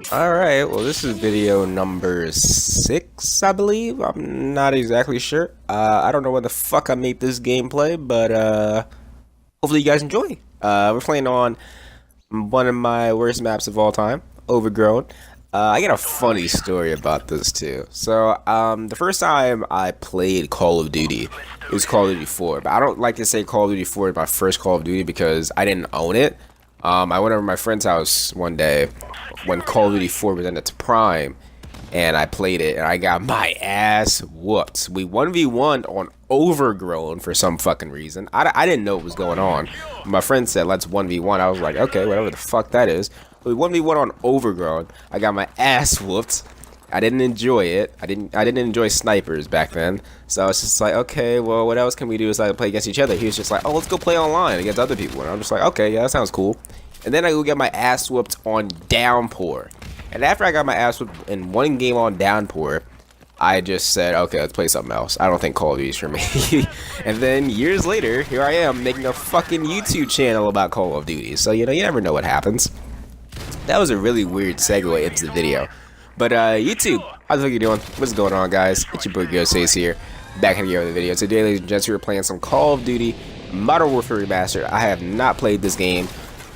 Alright, well this is video number 6, I believe. I'm not exactly sure. I don't know where the fuck I made this gameplay, but hopefully you guys enjoy. We're playing on one of my worst maps of all time, Overgrown. I got a funny story about this too. So, the first time I played Call of Duty, it was Call of Duty 4, but I don't like to say Call of Duty 4 is my first Call of Duty because I didn't own it. I went over to my friend's house one day when Call of Duty 4 was in its prime, and I played it, and I got my ass whooped. We 1v1'd on Overgrown for some fucking reason. I didn't know what was going on. My friend said, let's 1v1. I was like, okay, whatever the fuck that is. We 1v1 on Overgrown. I got my ass whooped. I didn't enjoy it. I didn't enjoy snipers back then. So I was just like, okay, well, what else can we do besides play against each other? He was just like, oh, let's go play online against other people. And I'm just like, okay, yeah, that sounds cool. And then I go get my ass whooped on Downpour. And after I got my ass whooped in one game on Downpour, I just said, okay, let's play something else. I don't think Call of Duty is for me. And then years later, here I am making a fucking YouTube channel about Call of Duty. So, you know, you never know what happens. That was a really weird segue into the video. But YouTube, how's you doing? What's going on, guys? It's your boy Ghostface here, back in the other video. Today, ladies and gents, we're playing some Call of Duty Modern Warfare Remastered. I have not played this game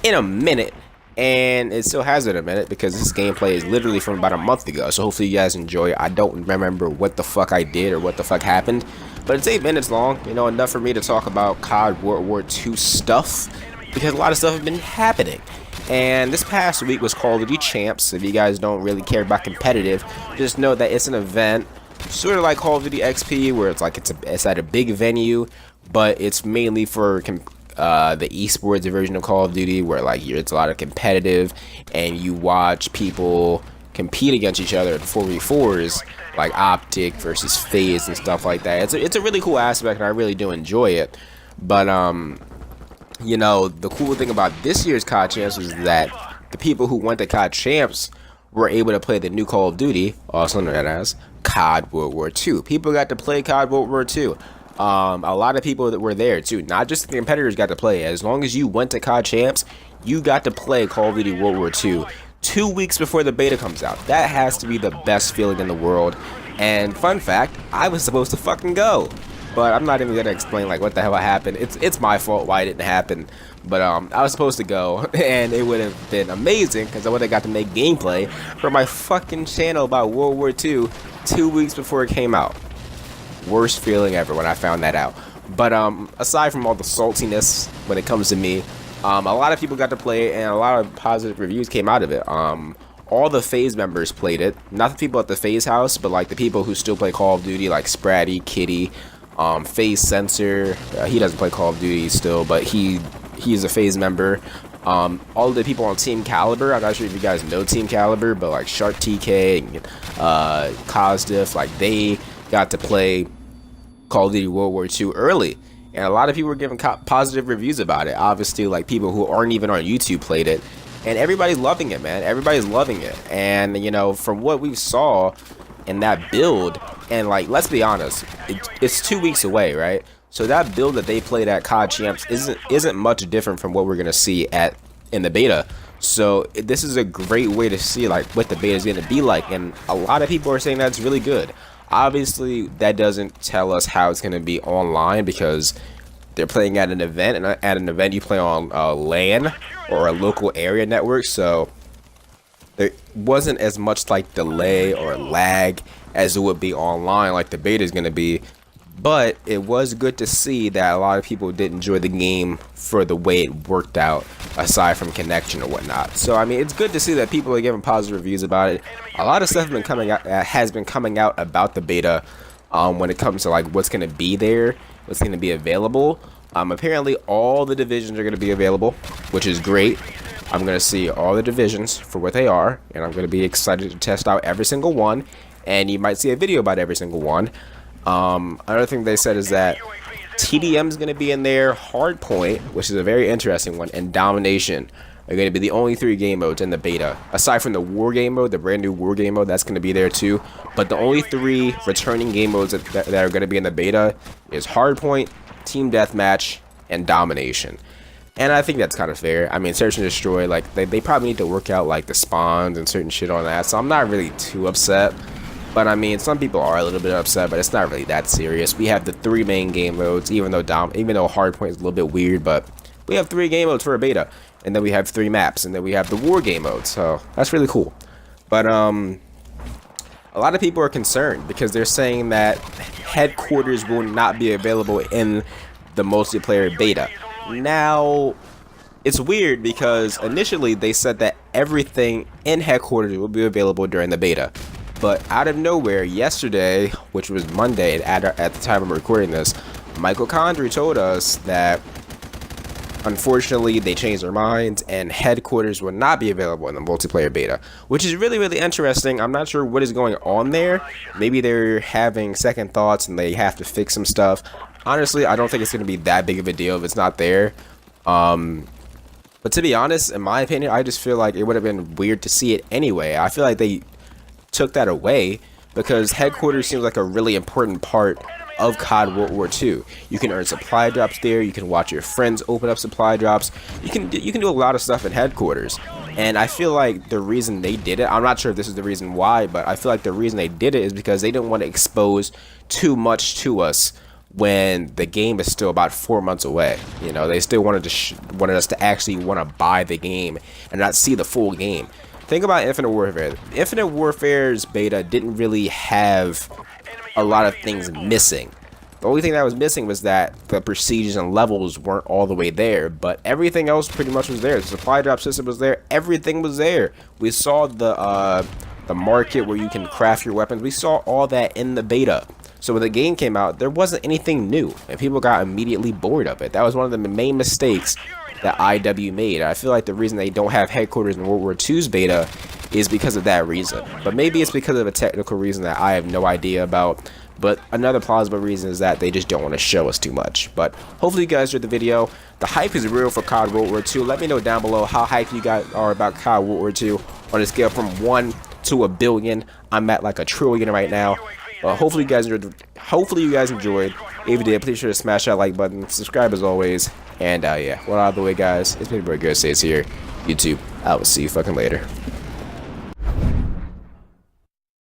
in a minute, and it still has been a minute because this gameplay is literally from about a month ago. So hopefully you guys enjoy it. I don't remember what the fuck I did or what the fuck happened, but it's 8 minutes long. You know, enough for me to talk about COD World War II stuff because a lot of stuff has been happening. And this past week was Call of Duty Champs. If you guys don't really care about competitive, just know that it's an event sort of like Call of Duty XP, where it's like it's at a big venue, but it's mainly for the esports version of Call of Duty, where like it's a lot of competitive, and you watch people compete against each other in 4v4s, like Optic versus FaZe and stuff like that. It's a really cool aspect, and I really do enjoy it. But you know, the cool thing about this year's COD Champs was that the people who went to COD Champs were able to play the new Call of Duty, also known as COD World War II. People got to play COD World War II. A lot of people that were there too, not just the competitors got to play. As long as you went to COD Champs, you got to play Call of Duty World War II 2 weeks before the beta comes out. That has to be the best feeling in the world. And fun fact, I was supposed to fucking go. But I'm not even gonna explain like what the hell happened. It's my fault why it didn't happen. But I was supposed to go, and it would have been amazing because I would have got to make gameplay for my fucking channel about World War II 2 weeks before it came out. Worst feeling ever when I found that out. But aside from all the saltiness when it comes to me, a lot of people got to play it, and a lot of positive reviews came out of it. All the FaZe members played it. Not the people at the FaZe house, but like the people who still play Call of Duty, like Spratty, Kitty. FaZe Sensor, he doesn't play Call of Duty still, but he's a FaZe member. All of the people on Team Caliber, I'm not sure if you guys know Team Caliber, but like Shark TK and Cosdiff, like they got to play Call of Duty World War II early, and a lot of people were giving positive reviews about it. Obviously, like people who aren't even on YouTube played it, and everybody's loving it, man. Everybody's loving it, and you know, from what we saw in that build, and like let's be honest, it's 2 weeks away, right? So that build that they played at COD Champs isn't much different from what we're gonna see in the beta. So this is a great way to see like what the beta is gonna be like, and a lot of people are saying that's really good. Obviously, that doesn't tell us how it's gonna be online because they're playing at an event, and at an event you play on LAN or a local area network, so there wasn't as much like delay or lag as it would be online like the beta is going to be. But it was good to see that a lot of people did enjoy the game for the way it worked out, aside from connection or whatnot. So I mean, it's good to see that people are giving positive reviews about it. A lot of stuff has been coming out about the beta when it comes to like what's going to be there, what's going to be available. Apparently all the divisions are going to be available, which is great. I'm going to see all the divisions for what they are, and I'm going to be excited to test out every single one, and you might see a video about every single one. Another thing they said is that TDM is going to be in there, Hardpoint, which is a very interesting one, and Domination are going to be the only 3 game modes in the beta. Aside from the War Game mode, the brand new War Game mode, that's going to be there too. But the only 3 returning game modes that are going to be in the beta is Hardpoint, Team Deathmatch, and Domination. And I think that's kind of fair. I mean, search and destroy, like, they probably need to work out, like, the spawns and certain shit on that. So I'm not really too upset. But, I mean, some people are a little bit upset, but it's not really that serious. We have the 3 main game modes, even though Hardpoint is a little bit weird, but we have 3 game modes for a beta. And then we have 3 maps, and then we have the war game mode. So that's really cool. But, a lot of people are concerned because they're saying that headquarters will not be available in the multiplayer beta. Now, it's weird because initially they said that everything in headquarters will be available during the beta. But out of nowhere, yesterday, which was Monday at the time I'm recording this, Michael Condrey told us that unfortunately they changed their minds and headquarters will not be available in the multiplayer beta, which is really, really interesting. I'm not sure what is going on there. Maybe they're having second thoughts and they have to fix some stuff. Honestly, I don't think it's going to be that big of a deal if it's not there. But to be honest, in my opinion, I just feel like it would have been weird to see it anyway. I feel like they took that away because headquarters seems like a really important part of COD World War II. You can earn supply drops there. You can watch your friends open up supply drops. You can do a lot of stuff in headquarters. And I feel like the reason they did it, I'm not sure if this is the reason why, but I feel like the reason they did it is because they didn't want to expose too much to us when the game is still about 4 months away. You know, they still wanted us to actually want to buy the game and not see the full game. Think about Infinite Warfare. Infinite Warfare's beta didn't really have a lot of things missing. The only thing that was missing was that the procedures and levels weren't all the way there, but everything else pretty much was there. The supply drop system was there. Everything was there. We saw the market where you can craft your weapons. We saw all that in the beta. So when the game came out, there wasn't anything new, and people got immediately bored of it. That was one of the main mistakes that IW made. I feel like the reason they don't have headquarters in World War II's beta is because of that reason. But maybe it's because of a technical reason that I have no idea about. But another plausible reason is that they just don't want to show us too much. But hopefully you guys enjoyed the video. The hype is real for COD World War II. Let me know down below how hyped you guys are about COD World War II on a scale from 1 to a billion. I'm at like a trillion right now. Hopefully you guys enjoyed. If you did, please sure to smash that like button, subscribe as always, and yeah, well, out of the way, guys, it's been your boy Ghost Stays here, YouTube. I will see you fucking later.